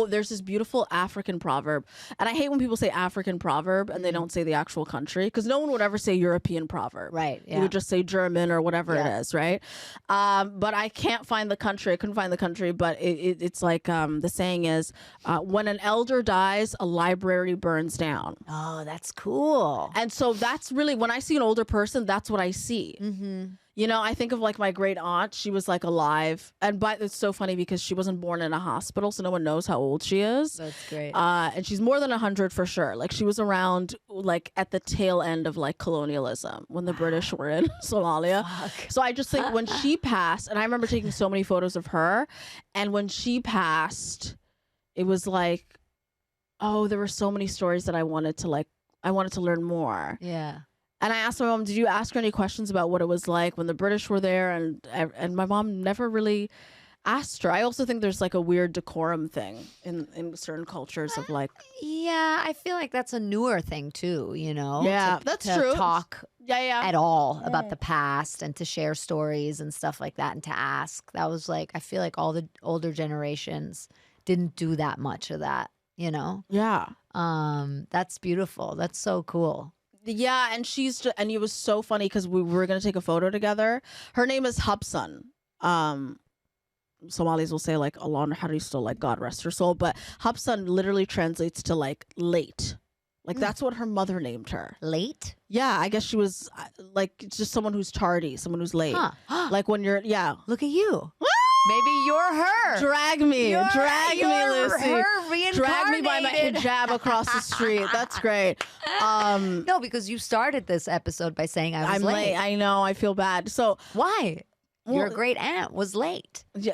S1: there's this beautiful African proverb. And I hate when people say African proverb and they don't say the actual country, because no one would ever say European proverb.
S2: Right. Yeah.
S1: You would just say German or whatever it is, right? But I can't find the country. I couldn't find the country, but it's like the saying is, when an elder dies, a library burns down.
S2: Oh, that's cool.
S1: And so that's really, when I see an older person, that's what I see. Mm-hmm. You know, I think of like my great aunt. She was like alive. And it's so funny because she wasn't born in a hospital, so no one knows how old she is.
S2: That's great.
S1: And she's more than 100 for sure. Like she was around like at the tail end of like colonialism when the British were in Somalia. Fuck. So I just think when she passed, and I remember taking so many photos of her, and when she passed, it was like, oh, there were so many stories that I wanted to learn more.
S2: Yeah.
S1: And I asked my mom, did you ask her any questions about what it was like when the British were there? And my mom never really asked her. I also think there's like a weird decorum thing in certain cultures of like.
S2: Yeah, I feel like that's a newer thing too, you know?
S1: Yeah, that's true.
S2: Talk at all about the past and to share stories and stuff like that and to ask. That was like, I feel like all the older generations didn't do that much of that, you know?
S1: Yeah.
S2: That's beautiful. That's so cool.
S1: Yeah, and and it was so funny because we were going to take a photo together. Her name is Hubsan. Somalis will say like Allah Haristo, like God rest her soul, but Hubsan literally translates to like late. Like that's what her mother named her.
S2: Late?
S1: Yeah, I guess she was like just someone who's tardy, someone who's late. Huh. Like when you're
S2: Look at you. Maybe you're her.
S1: Drag me, Lucy.
S2: Her reincarnated.
S1: Drag me by my hijab across the street. That's great.
S2: No, because you started this episode by saying I'm late.
S1: I know. I feel bad. So
S2: why? Your great aunt was late.
S1: Yeah,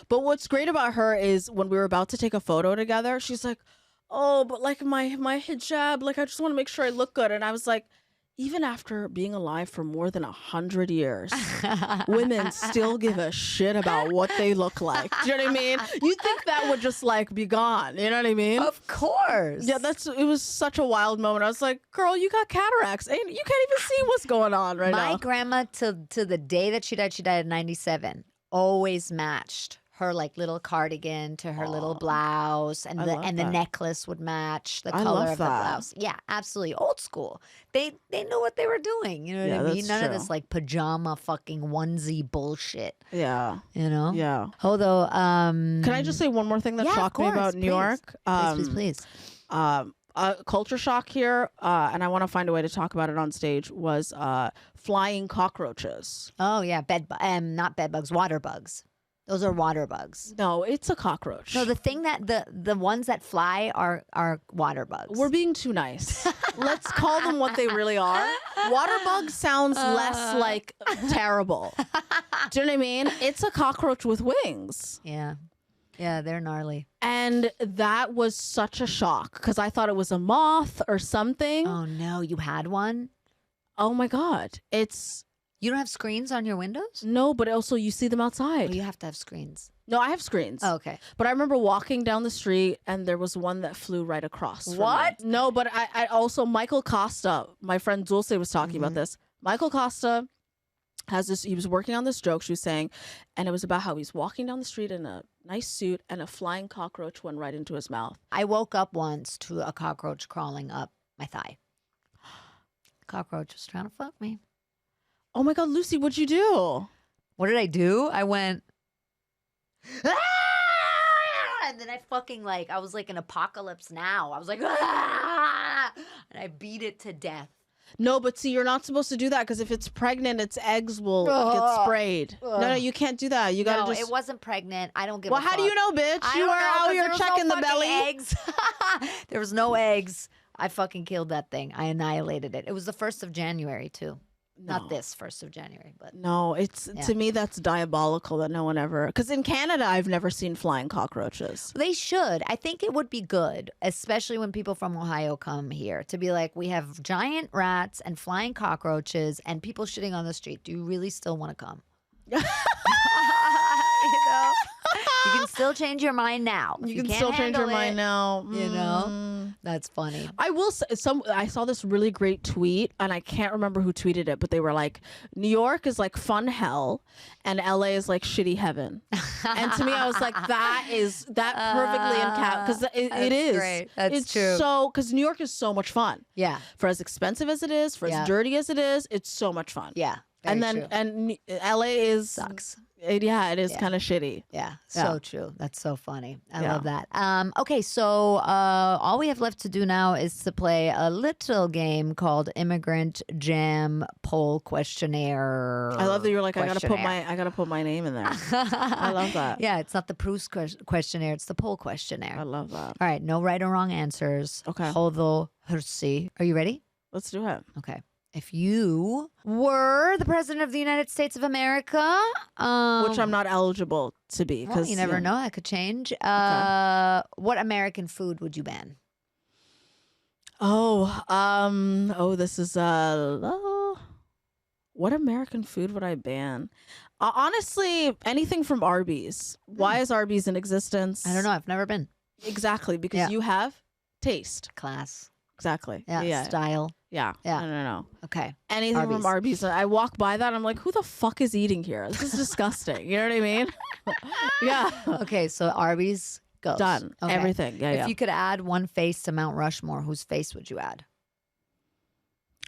S1: but what's great about her is when we were about to take a photo together, she's like, "Oh, but like my hijab, like I just want to make sure I look good." And I was like, even after being alive for more than 100 years, women still give a shit about what they look like. Do you know what I mean? You think that would just like be gone. You know what I mean?
S2: Of course.
S1: Yeah, it was such a wild moment. I was like, girl, you got cataracts. You can't even see what's going on right now.
S2: My grandma, to the day that she died at 97, always matched her like little cardigan to her little blouse, and the necklace would match the color of the blouse. Yeah, absolutely old school. They knew what they were doing. You know what I mean? None of this like pajama fucking onesie bullshit.
S1: Yeah,
S2: you know.
S1: Yeah.
S2: Although,
S1: can I just say one more thing that shocked me about New York?
S2: Please.
S1: Culture shock here, and I want to find a way to talk about it on stage. Was flying cockroaches.
S2: Oh yeah, not bed bugs, water bugs. Those are water bugs.
S1: No, it's a cockroach.
S2: No, the thing that the ones that fly are water bugs.
S1: We're being too nice. Let's call them what they really are. Water bug sounds less like terrible. Do you know what I mean? It's a cockroach with wings.
S2: Yeah. Yeah, they're gnarly.
S1: And that was such a shock because I thought it was a moth or something.
S2: Oh no, you had one?
S1: Oh my God.
S2: You don't have screens on your windows?
S1: No, but also you see them outside.
S2: Well, you have to have screens.
S1: No, I have screens.
S2: Oh, okay.
S1: But I remember walking down the street and there was one that flew right across.
S2: What?
S1: No, but I also, Michael Costa, my friend Dulce was talking about this. Michael Costa has this, he was working on this joke she was saying, and it was about how he's walking down the street in a nice suit and a flying cockroach went right into his mouth.
S2: I woke up once to a cockroach crawling up my thigh. Cockroach was trying to fuck me.
S1: Oh my God, Lucy, what'd you do?
S2: What did I do? I went, ah! And then I fucking I was like an Apocalypse Now. I was like, ah! And I beat it to death.
S1: No, but see, you're not supposed to do that because if it's pregnant, its eggs will get sprayed. No, you can't do that. You gotta
S2: it wasn't pregnant. I don't give
S1: Well,
S2: a fuck.
S1: how do you know, bitch?
S2: I
S1: You
S2: don't
S1: were
S2: know,
S1: out
S2: 'cause
S1: here
S2: there was
S1: checking
S2: no
S1: the
S2: fucking
S1: belly.
S2: eggs. There was no eggs. I fucking killed that thing. I annihilated it. It was the 1st of January, too.
S1: No.
S2: Not this 1st of January, but
S1: No, to me that's diabolical that no one ever. Because in Canada, I've never seen flying cockroaches.
S2: they should. I think it would be good, especially when people from Ohio come here, to be like, we have giant rats and flying cockroaches and people shitting on the street. Do you really still want to come? You know? You can still change your mind now.
S1: You can still change your mind now.
S2: You know? That's funny.
S1: I will say I saw this really great tweet and I can't remember who tweeted it, but they were like, New York is like fun hell and LA is like shitty heaven. And to me, I was like, that perfectly encapsulates because it is.
S2: Great. That's true.
S1: So because New York is so much fun.
S2: Yeah.
S1: For as expensive as it is, for as dirty as it is, it's so much fun.
S2: Yeah.
S1: And then
S2: true.
S1: and LA is
S2: Sucks.
S1: It is kind of shitty.
S2: Yeah, so true. That's so funny. I love that. Okay, so all we have left to do now is to play a little game called Immigrant Jam Poll Questionnaire.
S1: I love that you're like, I gotta put my name in there. I love that.
S2: Yeah, it's not the Proust questionnaire, it's the poll questionnaire.
S1: I love that.
S2: All right, no right or wrong answers.
S1: Okay.
S2: Hoodo Hersi. Are you ready?
S1: Let's do it.
S2: Okay. If you were the president of the United States of America,
S1: which I'm not eligible to be, because
S2: you never know, that could change. What American food would you ban?
S1: This is what American food would I ban? Honestly, anything from Arby's. Why is Arby's in existence?
S2: I don't know. I've never been.
S1: Exactly, because you have taste,
S2: class.
S1: Exactly.
S2: Yeah. Style.
S1: Yeah. No.
S2: Okay.
S1: Anything from Arby's. I walk by that, I'm like, who the fuck is eating here? This is disgusting. You know what I mean? Yeah.
S2: Okay, so Arby's goes.
S1: Done.
S2: Okay.
S1: Everything. Yeah,
S2: If you could add one face to Mount Rushmore, whose face would you add?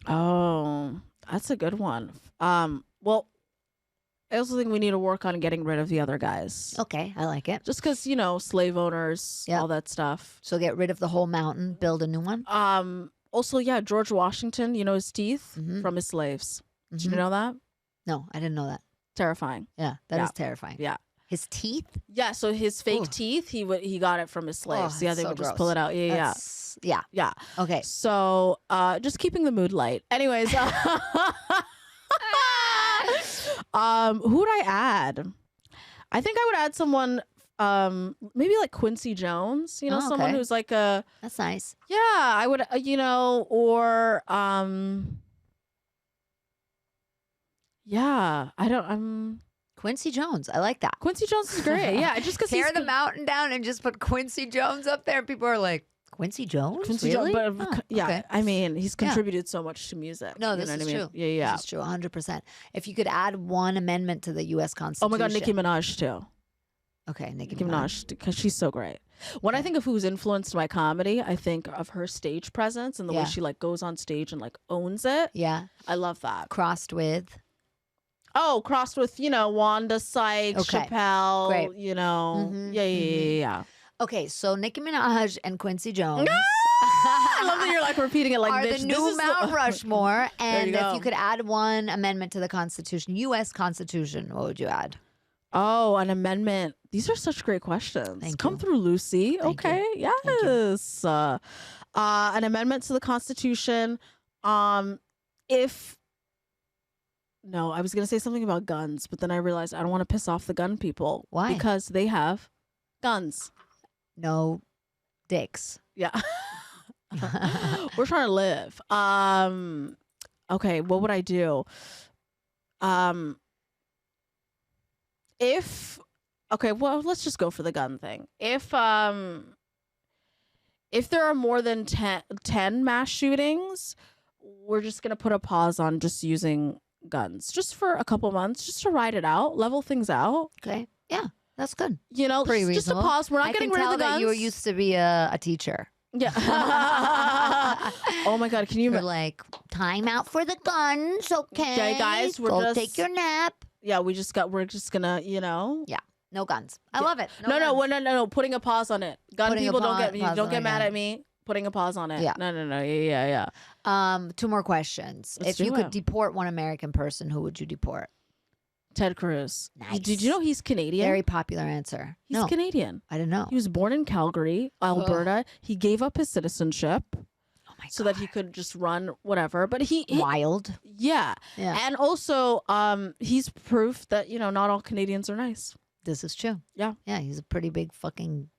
S1: Oh, that's a good one. Well, I also think we need to work on getting rid of the other guys.
S2: Okay, I like it.
S1: Just because, slave owners, all that stuff.
S2: So get rid of the whole mountain, build a new one?
S1: Also, George Washington, his teeth from his slaves. Did you know that?
S2: No, I didn't know that.
S1: Terrifying.
S2: Yeah, that is terrifying.
S1: Yeah.
S2: His teeth?
S1: Yeah, so his fake teeth, he got it from his slaves. They would just pull it out. Yeah.
S2: Okay.
S1: So just keeping the mood light. Anyways. Who would I add? I think I would add someone maybe like Quincy Jones, someone who's like
S2: that's nice.
S1: Yeah, I would or
S2: Quincy Jones. I like that.
S1: Quincy Jones is great. Yeah, just because
S2: tear the mountain down and just put Quincy Jones up there, and people are like, Quincy Jones? Really?
S1: Jones, but okay. I mean, he's contributed so much to music.
S2: No, this is true.
S1: Yeah.
S2: This is true, 100%. If you could add one amendment to the U.S. Constitution.
S1: Oh my God, Nicki Minaj too.
S2: Okay, Nicki
S1: Minaj, because she's so great. When I think of who's influenced my comedy, I think of her stage presence and the way she goes on stage and owns it.
S2: Yeah.
S1: I love that.
S2: Crossed with
S1: Wanda Sykes, Chappelle,
S2: great.
S1: Yeah.
S2: Okay, so Nicki Minaj and Quincy Jones.
S1: I love that you're repeating it like
S2: are
S1: bitch.
S2: The new Mount Rushmore. And
S1: you
S2: if you could add one amendment to the Constitution, U.S. Constitution, what would you add?
S1: Oh, an amendment. These are such great questions. Come through, Lucy. Okay. Yes. An amendment to the Constitution. No, I was going to say something about guns, but then I realized I don't want to piss off the gun people.
S2: Why?
S1: Because they have guns.
S2: No dicks.
S1: Yeah. We're trying to live. Okay, what would I do? Let's just go for the gun thing. If there are more than 10 mass shootings, we're just going to put a pause on just using guns just for a couple months, just to ride it out, level things out.
S2: Okay. Yeah, that's good.
S1: Pretty reasonable. Just a pause. We're not getting rid of the guns.
S2: I can tell that you used to be a teacher.
S1: Yeah. Oh my God, can you
S2: for like time out for the guns, okay?
S1: Okay, guys,
S2: Go take your nap.
S1: Yeah, we're just gonna,
S2: Yeah, no guns. I love it.
S1: No. Putting a pause on it. Gun people, don't get mad at me. Putting a pause on it.
S2: Yeah.
S1: No. Yeah.
S2: 2 more questions.
S1: Let's
S2: if you
S1: do
S2: could
S1: it.
S2: deport one American person, who would you deport?
S1: Ted Cruz.
S2: Nice.
S1: Did you know he's Canadian?
S2: Very popular answer.
S1: He's Canadian.
S2: I didn't know.
S1: He was born in Calgary, Alberta. He gave up his citizenship so that he could just run whatever. But he
S2: wild.
S1: Yeah. And also, he's proof that not all Canadians are nice.
S2: This is true.
S1: Yeah.
S2: Yeah, he's a pretty big fucking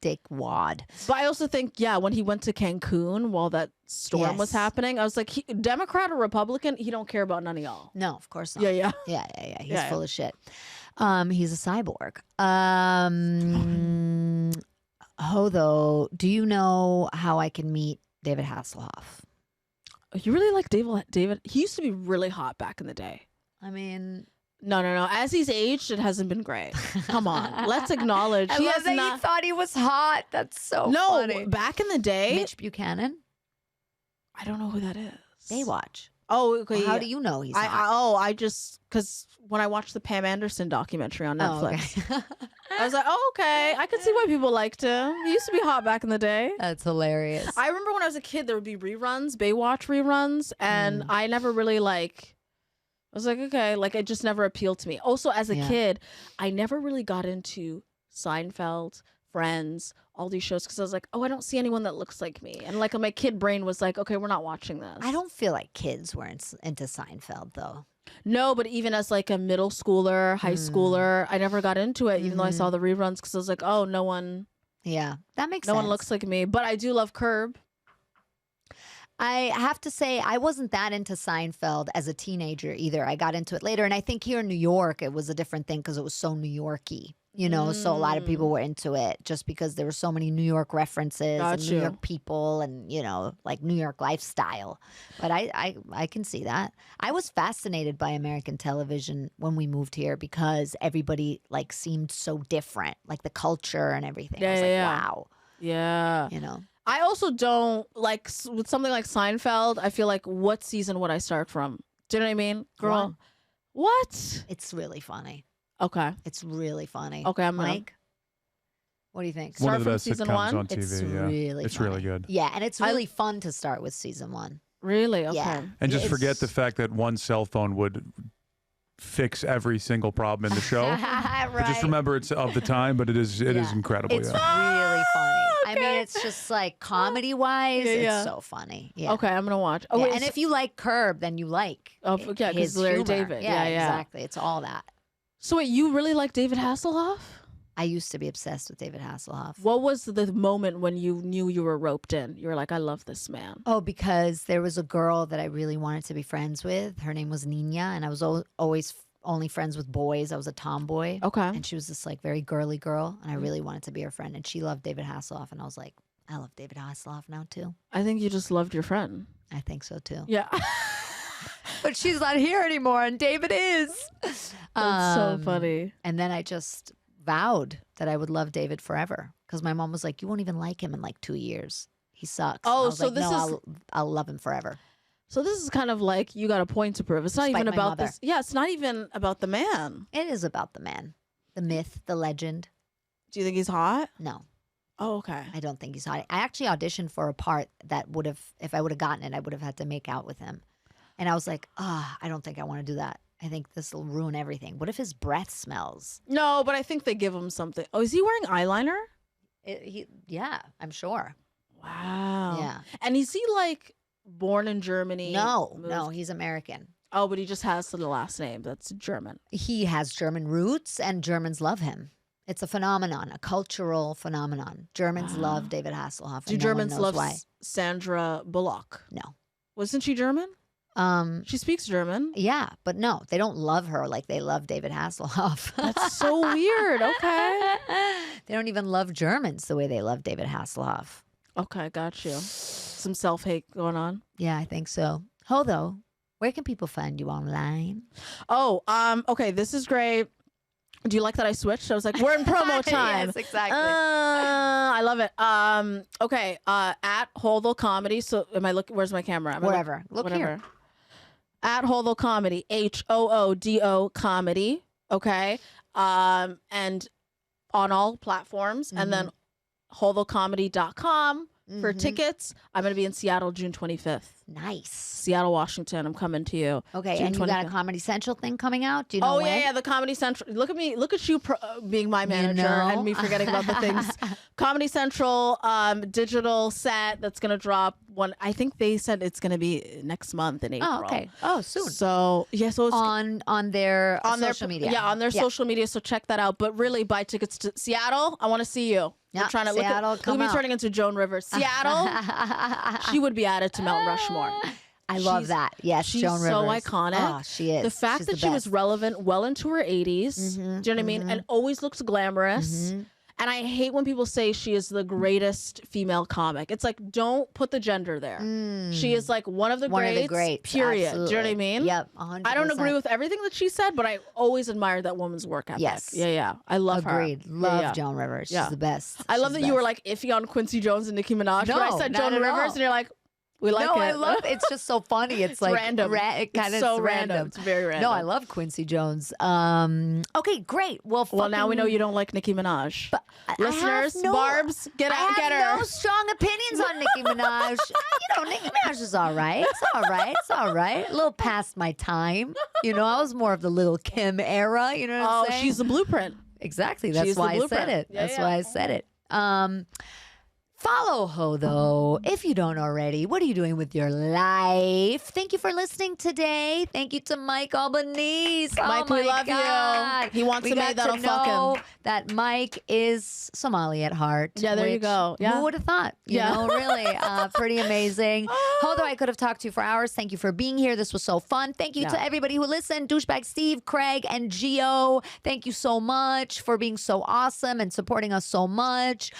S2: dick wad.
S1: But I also think, when he went to Cancun while that storm was happening, I was like, Democrat or Republican, he don't care about none of y'all.
S2: No, of course not.
S1: Yeah.
S2: He's full of shit. He's a cyborg. Hoodo, do you know how I can meet David Hasselhoff?
S1: You really like David? He used to be really hot back in the day.
S2: I mean...
S1: No. As he's aged, it hasn't been great. Come on. Let's acknowledge.
S2: I love that you thought he was hot. That's so funny.
S1: No, back in the day.
S2: Mitch Buchanan?
S1: I don't know who that is.
S2: Baywatch.
S1: Oh, okay.
S2: Well, how do you know he's hot?
S1: I just, because when I watched the Pam Anderson documentary on Netflix,
S2: okay.
S1: I was like, okay. I could see why people liked him. He used to be hot back in the day.
S2: That's hilarious.
S1: I remember when I was a kid, there would be reruns, Baywatch reruns, and I never really I was like, okay, it just never appealed to me. Also, as a kid, I never really got into Seinfeld, Friends, all these shows because I was like, I don't see anyone that looks like me. And my kid brain was like, okay, we're not watching this.
S2: I don't feel like kids were into Seinfeld, though.
S1: No, but even as a middle schooler, high schooler, I never got into it, even though I saw the reruns because I was like, oh, no one.
S2: Yeah, that makes
S1: sense. No
S2: one
S1: looks like me. But I do love Curb.
S2: I have to say, I wasn't that into Seinfeld as a teenager either. I got into it later. And I think here in New York, it was a different thing because it was so New York-y, So a lot of people were into it just because there were so many New York references and New York people and, New York lifestyle. But I can see that. I was fascinated by American television when we moved here because everybody, seemed so different, the culture and everything. I was like, wow.
S1: Yeah. I also don't with something like Seinfeld. I feel like what season would I start from? Do you know what I mean, girl? What?
S2: It's really funny.
S1: Okay,
S2: it's really funny.
S1: Okay, I'm
S2: Mike. What do you think?
S3: One
S1: Start
S3: of the
S1: from
S3: best
S1: season
S3: sitcoms
S1: 1?
S3: on TV.
S2: It's
S3: It's really good.
S2: Yeah, and it's really fun to start with season 1.
S1: Really? Okay.
S2: Yeah.
S3: And just forget the fact that one cell phone would fix every single problem in the show.
S2: Right.
S3: But just remember it's of the time, but it is incredible.
S2: It's really funny. I mean, it's just comedy wise, it's so funny. Yeah.
S1: Okay, I'm gonna watch.
S2: Oh, and if you like Curb, then you like
S1: because Larry David.
S2: Yeah, exactly. It's all that.
S1: So wait, you really like David Hasselhoff?
S2: I used to be obsessed with David Hasselhoff.
S1: What was the moment when you knew you were roped in? You were like, I love this man.
S2: Oh, because there was a girl that I really wanted to be friends with. Her name was Nina, and I was always only friends with boys. I was a tomboy.
S1: Okay.
S2: And she was this very girly girl, and I really wanted to be her friend. And she loved David Hasselhoff, and I was like, I love David Hasselhoff now too.
S1: I think you just loved your friend.
S2: I think so too.
S1: Yeah.
S2: But she's not here anymore, and David is.
S1: That's so funny.
S2: And then I just vowed that I would love David forever because my mom was like, you won't even like him in 2 years. He sucks.
S1: Oh,
S2: so this is I'll love him forever.
S1: So this is kind of you got a point to prove. It's not even about this. Yeah, it's not even about the man.
S2: It is about the man, the myth, the legend.
S1: Do you think he's hot?
S2: No.
S1: Oh, okay.
S2: I don't think he's hot. I actually auditioned for a part that would have, if I would have gotten it, I would have had to make out with him. And I was like, I don't think I want to do that. I think this will ruin everything. What if his breath smells?
S1: No, but I think they give him something. Oh, is he wearing eyeliner?
S2: Yeah, I'm sure.
S1: Wow.
S2: Yeah.
S1: And is he born in Germany?
S2: No, he's American.
S1: Oh, but he just has the last name that's German.
S2: He has German roots, and Germans love him. It's a phenomenon, a cultural phenomenon. Germans love David Hasselhoff.
S1: Do Germans love Sandra Bullock?
S2: No.
S1: Wasn't she German? She speaks German.
S2: Yeah, but no, they don't love her like they love David Hasselhoff.
S1: That's so weird. Okay.
S2: They don't even love Germans the way they love David Hasselhoff.
S1: Okay, got you. Some self-hate going on.
S2: Yeah, I think so. Hoodo, where can people find you online?
S1: Oh, okay, this is great. Do you like that I switched? I was like, we're in promo time.
S2: Yes, exactly.
S1: I love it. Okay. At Hoodo Comedy. So am I looking? Where's my camera?
S2: Wherever. Look here.
S1: At Hoodo Comedy. HOODO Comedy. Okay. And on all platforms. And then HoodoComedy.com for tickets. I'm going to be in Seattle June 25th.
S2: Nice.
S1: Seattle, Washington. I'm coming to you.
S2: Okay,
S1: June
S2: and you
S1: 25th.
S2: got a Comedy Central thing coming out? Do you know when?
S1: Yeah, the Comedy Central. Look at me. Look at you being my manager and me forgetting about the things. Comedy Central digital set that's going to drop I think they said it's going to be next month in April.
S2: Oh, okay. Oh, soon.
S1: So, yeah. So it's
S2: on their social media.
S1: Yeah, on their social media. So check that out. But really, buy tickets to Seattle. I want to see you.
S2: Yeah,
S1: We're trying to
S2: Seattle,
S1: look at me turning into Joan Rivers. Seattle, she would be added to Mount Rushmore.
S2: I love that. Yes,
S1: she's
S2: Joan Rivers.
S1: so iconic.
S2: Oh, she is.
S1: The fact that she was relevant well into her 80s, do you know what I mean? And always looks glamorous. And I hate when people say she is the greatest female comic. It's like, don't put the gender there. She is like one of the greats, period.
S2: Absolutely.
S1: Do you know what I mean?
S2: Yep, 100%.
S1: I don't agree with everything that she said, but I always admired that woman's work ethic.
S2: Yes.
S1: Yeah. I love her.
S2: Agreed. Love Joan Rivers. She's the best.
S1: I love that you were like iffy on Quincy Jones and Nicki Minaj, but I said Joan Rivers, and you're like, we like it.
S2: No, I love it. It's just so funny. It's like
S1: random.
S2: It's
S1: so random. It's very random.
S2: No, I love Quincy Jones. Okay, great. Well,
S1: now we know you don't like Nicki Minaj.
S2: But
S1: listeners, Barbs, get her.
S2: I have no strong opinions on Nicki Minaj. Nicki Minaj is all right. It's all right. It's all right. A little past my time. I was more of the Little Kim era. You know what I'm saying?
S1: She's the blueprint.
S2: Exactly. That's why I said it. That's why I said it. Follow Hoodo if you don't already. What are you doing with your life? Thank you for listening today. Thank you to Mike Albanese.
S1: Mike, we love you. He wants a maid that'll fuck him.
S2: That Mike is Somali at heart.
S1: Yeah, there you go. Yeah.
S2: Who would have thought? You know, really. Pretty amazing. Hoodo, I could have talked to you for hours. Thank you for being here. This was so fun. Thank you to everybody who listened. Douchebag Steve, Craig, and Gio. Thank you so much for being so awesome and supporting us so much.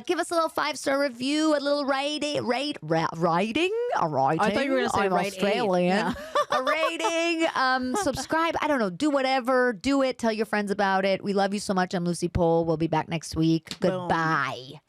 S2: Give us a little 5-star review, a little rating. I thought you were going to say Australian. A rating. Subscribe. I don't know. Do whatever. Do it. Tell your friends about it. We love you so much. I'm Lucy Pohl. We'll be back next week. Goodbye.